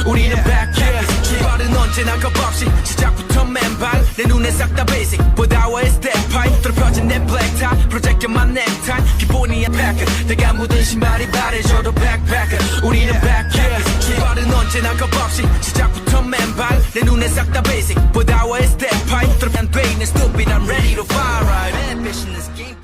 우리는 back here 출발은 언제나 겁없이 시작부터 맨발 내 눈에 싹 다 basic 보다와의 step pipe 뚫어펴진 내 black tie 프로젝트만 넥타이 기본이야 packer 내가 묻은 신발이 바래져도 backpacker 우리는 back here 출발은 언제나 겁없이 시작부터 맨발 내 눈에 싹 다 basic 보다와의 step pipe 뚫어펴진 돼 있는 stupid I'm ready to fire right ambition is game.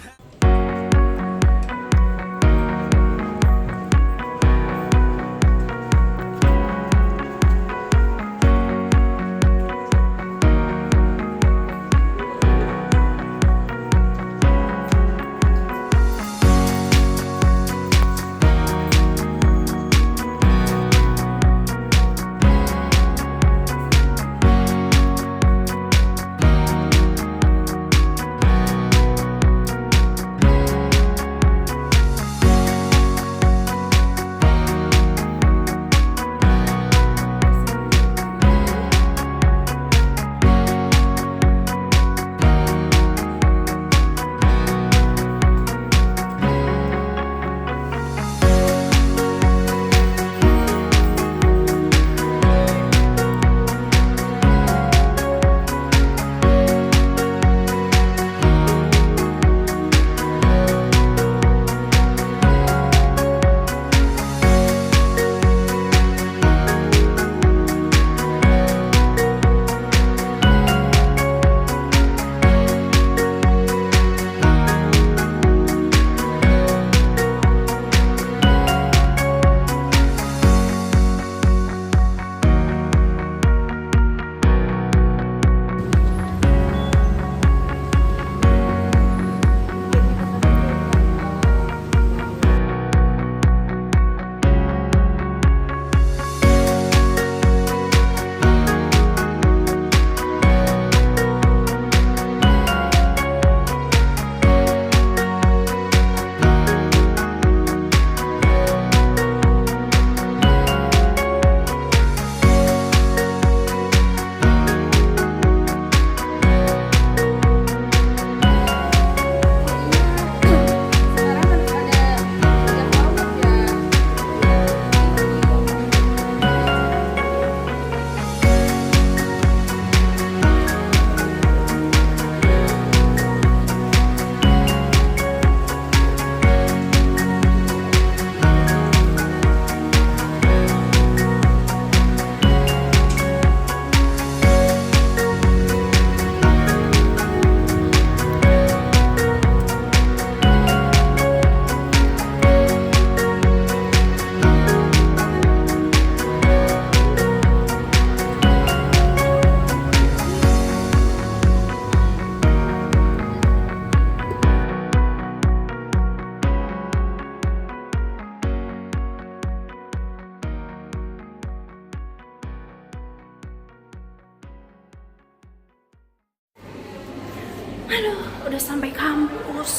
Aduh, udah sampai kampus.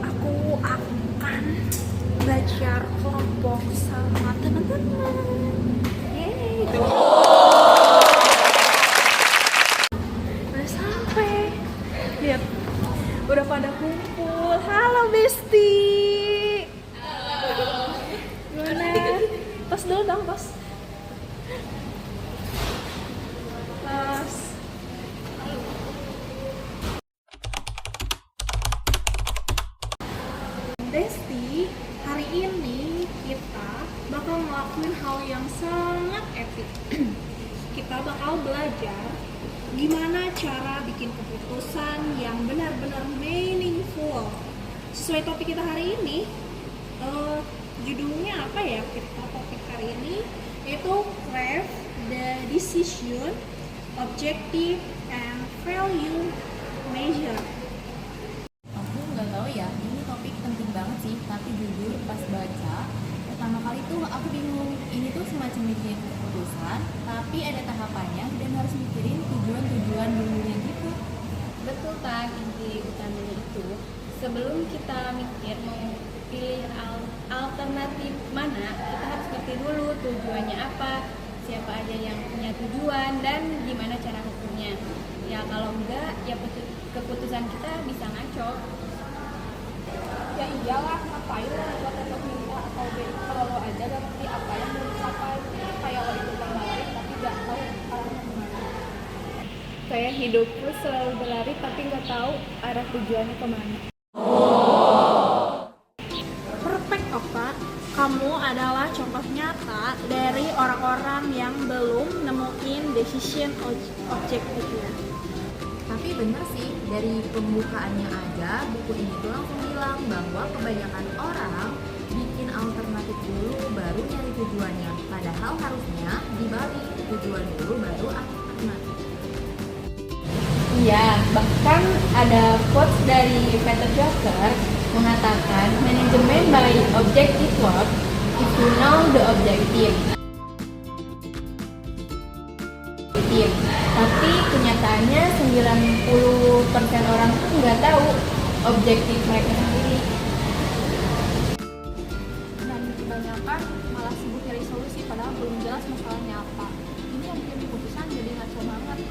Aku akan belajar kelompok sama teman-teman. Yeay. Udah sampai. Lihat, udah pada kumpul. Halo Besti. Gimana? Tos dulu dong, tos. Tos. Besti, hari ini kita bakal ngelakuin hal yang sangat epic. Kita bakal belajar gimana cara bikin keputusan yang benar-benar meaningful. Sesuai topik kita hari ini, judulnya apa ya? Kita topik hari ini yaitu craft the decision, objective, and value measure. Aku nggak tahu ya, ini topik penting banget sih, tapi jujur pas baca pertama kali tuh aku bingung. Ini tuh semacam bikin keputusan, tapi ada tahapannya dan harus mikirin tujuan-tujuan dulunya gitu. Betul Tan, inti utamanya itu sebelum kita mikir mau pilih alternatif mana, kita harus ngerti dulu tujuannya apa, siapa aja yang punya tujuan, dan gimana cara hukumnya. Ya kalau enggak, ya keputusan kita bisa ngaco. Ya iyalah, ngapain lo buat tetap minta atau B kalau lo aja gak ngerti apa yang mau dicapai. Saya hidupku selalu berlari tapi nggak tahu arah tujuannya kemana. Perfect, Okta. Kamu adalah contoh nyata dari orang-orang yang belum nemuin decision objektifnya. Tapi bener sih, dari pembukaannya aja buku ini tuh langsung bilang bahwa kebanyakan orang bikin alternatif dulu baru nyari tujuannya. Padahal harusnya dibalik, tujuan dulu baru alternatif. Iya, bahkan ada quotes dari Peter Drucker mengatakan manajemen by objective work if you know the objective. Tapi kenyataannya 90% orang tuh nggak tahu objektif mereka sendiri. Dan kebanyakan malah sibuk cari solusi padahal belum jelas masalahnya apa. Ini yang bikin keputusan jadi ngaco banget.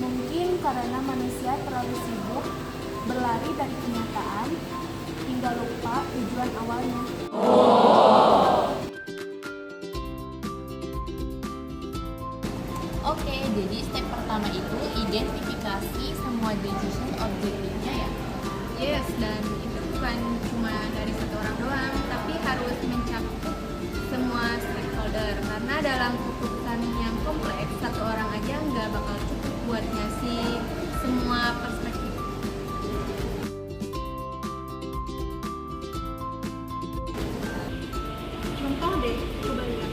Mungkin karena manusia terlalu sibuk berlari dari kenyataan hingga lupa tujuan awalnya. Oke, jadi step pertama itu identifikasi semua decision objektifnya ya. Yes, dan itu bukan cuma dari satu orang doang, tapi harus mencakup semua stakeholder. Karena dalam keputusan yang kompleks, satu orang aja nggak bakal cukup buat ngasih semua perspektif. Contoh deh, coba lihat.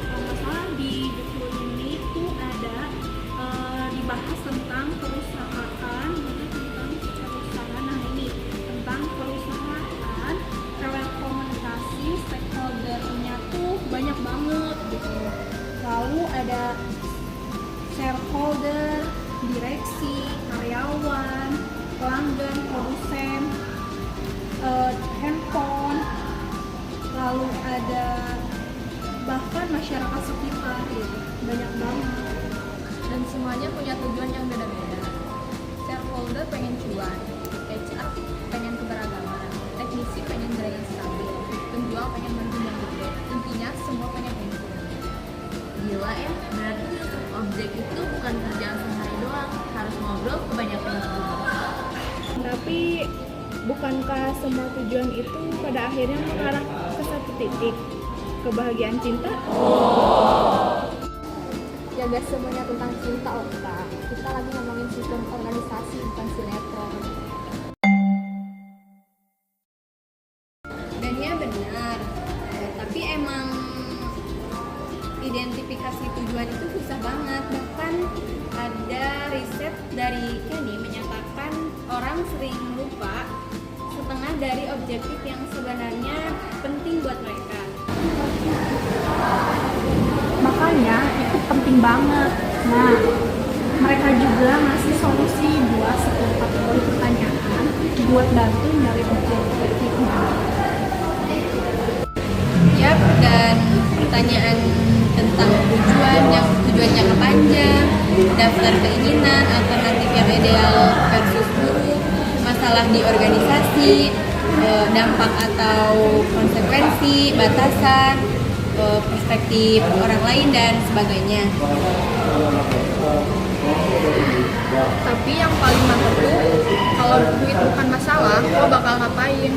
Kalau nggak salah di buku ini tuh ada dibahas tentang perusahaan, nah ini tentang perusahaan, lewat komunikasi stakeholder-nya tuh banyak banget gitu. Lalu ada shareholder, direksi, karyawan, pelanggan, produsen, handphone, lalu ada bahkan masyarakat sekitar gitu, banyak banget. Dan semuanya punya tujuan yang beda-beda. Shareholder pengen cuan, HR pengen keberagaman, teknisi pengen jaringan stabil, penjual pengen margin yang gede. Intinya semua pengen untung. Gila ya, berarti objek itu bukan kerjaan sehari doang, harus ngobrol ke banyak pihak juga. Tapi bukankah semua tujuan itu pada akhirnya mengarah ke satu titik, kebahagiaan cinta? Ya gak semuanya tentang cinta, Okta. Kita lagi ngomongin sistem organisasi, bukan sinetron. Dan ya benar, tapi emang identifikasi tujuan itu susah banget. Bahkan ada riset dari Kenny menyatakan orang sering lupa setengah dari objektif yang sebenarnya penting buat mereka. Makanya itu penting banget. Nah, mereka juga ngasih solusi buat setiap kategori pertanyaan buat bantu nyari objektifnya. Yap, dan pertanyaan tentang tujuan yang tujuannya panjang, daftar keinginan, alternatif yang ideal versus buruk, masalah di organisasi, dampak atau konsekuensi, batasan, perspektif orang lain dan sebagainya. Tapi yang paling mantap tuh kalau duit bukan masalah, lo bakal ngapain?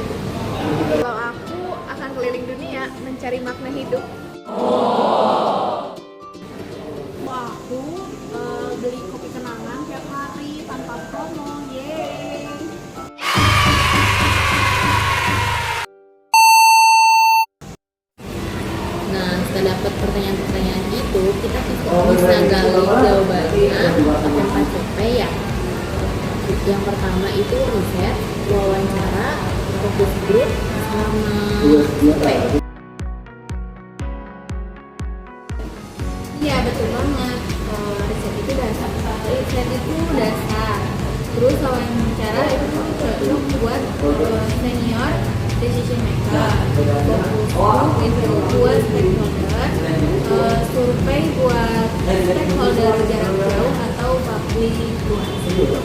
Kalau aku akan keliling dunia mencari makna hidup. Wah, aku beli kopi kenangan tiap hari tanpa promo. Yeay. Nah, setelah dapat pertanyaan-pertanyaan itu, kita bisa gali jawabannya pakai 4CP ya. Yang pertama itu riset, wawancara, fokus grup, sama survei. Iya betul banget. Riset itu dasar. Terus wawancara itu cocok buat senior decision maker. Fokus itu buat stakeholder. Survei buat stakeholder jarak jauh atau public relation.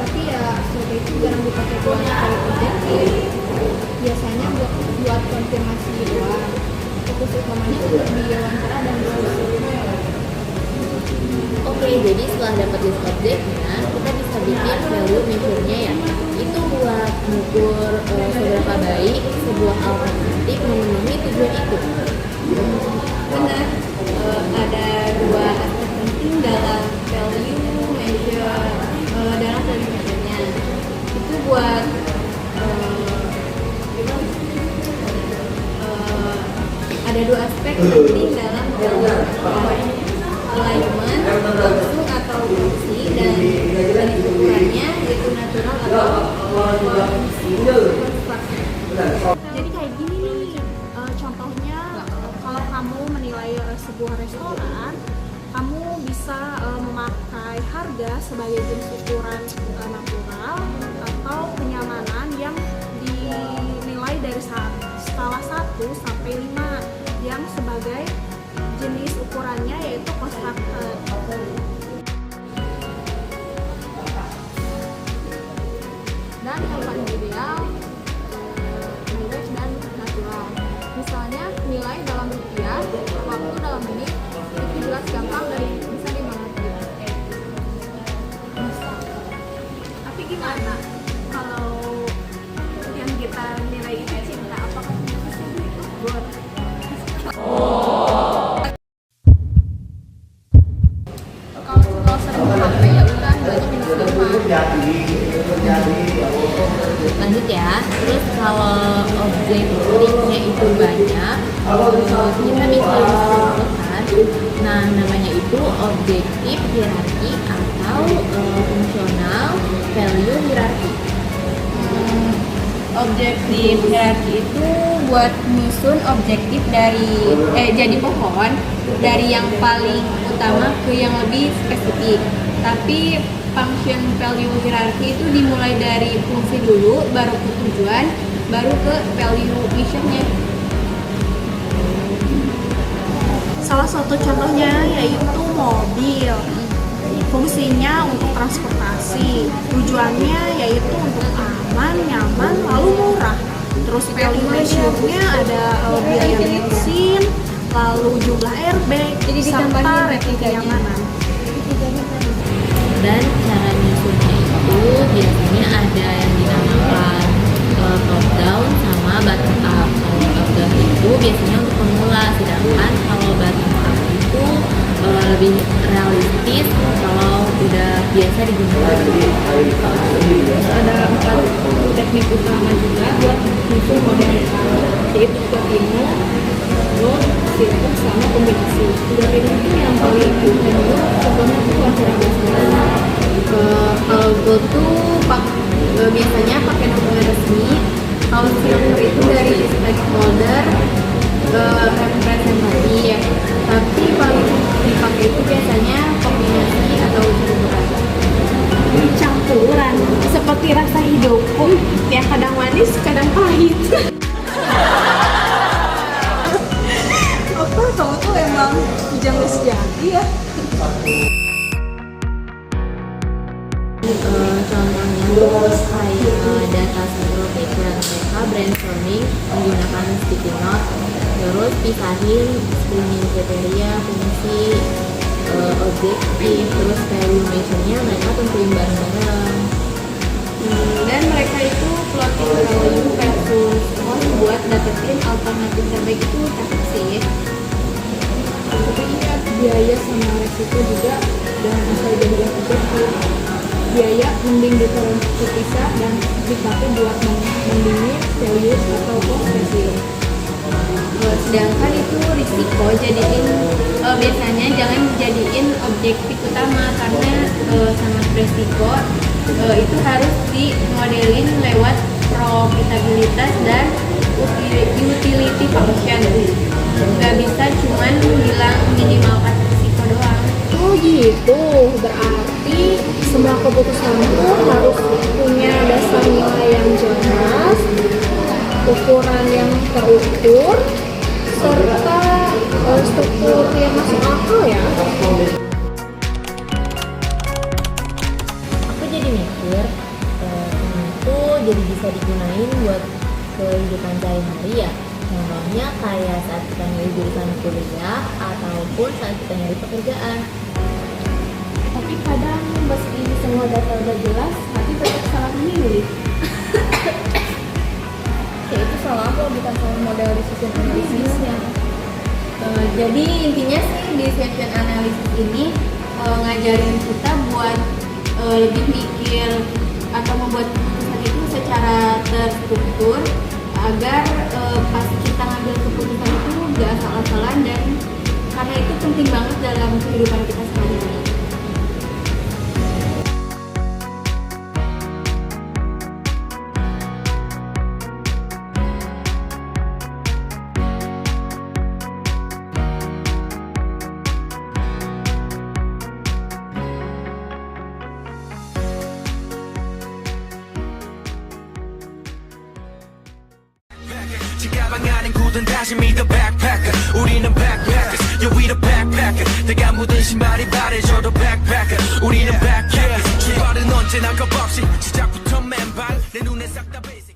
Tapi ya survei itu jarang dipakai buat cari objektif. Biasanya buat konfirmasi doang. Fokus utamanya untuk di wawancara dan survei. Oke, jadi setelah dapat list objeknya, kita bisa bikin value measure-nya ya. Itu buat mengukur seberapa baik sebuah alternatif memenuhi tujuan itu. Benar, ada dua aspek penting dalam value measure dalam value measure-nya. Itu buat ada dua aspek penting dalam value alignment, langsung atau fungsi, dan jenis ukurannya yaitu natural atau Jadi kayak gini nih, contohnya kalau kamu menilai sebuah restoran, kamu bisa memakai harga sebagai jenis ukuran natural atau kenyamanan yang dinilai dari skala 1 sampai 5 yang sebagai jenis ukurannya yaitu constructed. Dan yang paling ideal nilai dan natural. Misalnya nilai dalam rupiah, waktu dalam menit, itu jelas gampang dan bisa dimengerti. Tapi gimana kalau yang kita nilai itu cinta? Apakah bisa itu buat kalau sering HP ya udah berarti minus 5. Lanjut ya, terus kalau objektifnya itu banyak, kita bisa simpulkan. Nah, namanya itu objektif hierarki atau fungsional value hierarki. objektif hierarki itu buat nyusun objektif dari jadi pohon dari yang paling utama ke yang lebih spesifik. Tapi function value hierarki itu dimulai dari fungsi dulu, baru ke tujuan, baru ke value measure-nya. Salah satu contohnya yaitu mobil. Fungsinya untuk transportasi, tujuannya yaitu untuk aman, nyaman, lalu murah. Terus value measure-nya ada biaya bensin, lalu jumlah airbag, serta rating kenyamanan. Dan cara nyusunnya itu biasanya ada yang dinamakan top down sama bottom up. Kalau top down itu biasanya untuk pemula, sedangkan kalau bottom up itu lebih realistis kalau udah biasa digunakan. Ada 4 teknik utama juga buat menyusun model yaitu Continuo, Load, Circle, sama kombinasi. Tiga teknik ini yang paling umum sebelumnya itu acara Kalau go tuh biasanya pakai dokumen resmi. Kalau filter itu dari stakeholder representasi ya. Tapi paling dipakai itu biasanya kombinasi atau campuran. Campuran, seperti rasa hidupku yang kadang manis, kadang pahit. Apa kamu tuh emang jangan sejati ya? Contohnya terus kayak data sentral background mereka brainstorming menggunakan sticky note, terus pisahin screening kriteria, fungsi, objektif, terus value measure-nya mereka tentuin bareng-bareng. dan mereka itu plotting value versus cost buat dapetin alternatif terbaik itu cakep sih. Tapi ingat biaya sama resiko juga jangan asal jadikan objektif. Biaya mending terpisah dan dipakai buat mendingin value atau cost ratio. Sedangkan itu risiko jadiin biasanya jangan jadiin objektif utama karena sangat beresiko. Itu harus dimodelin lewat profitabilitas dan utility function. Nggak bisa cuman bilang minimalkan risiko doang. Oh gitu, berarti semua keputusanku harus punya dasar nilai yang jelas, ukuran yang terukur, serta struktur yang masuk akal ya. Aku jadi mikir ini tuh jadi bisa digunain buat kehidupan sehari-hari ya. Contohnya kayak saat kita nyari jurusan kuliah ataupun saat kita nyari pekerjaan. semua data udah jelas, tapi tetap salah memilih. Ya itu salah aku, bukan salah model decision analysisnya. Jadi intinya sih decision analysis ini ngajarin kita buat lebih mikir atau membuat keputusan itu secara terstruktur agar pas kita ngambil keputusan itu gak asal-asalan, dan karena itu penting banget dalam kehidupan kita sehari-hari. 지가방 안엔 굳은 다시 믿어 backpacker 우리는 backpackers yeah we the backpacker 내가 묻은 신발이 바래져도 backpacker 우리는 backpackers 출발은 언제나 겁없이 시작부터 맨발 내 눈에 싹 다 basic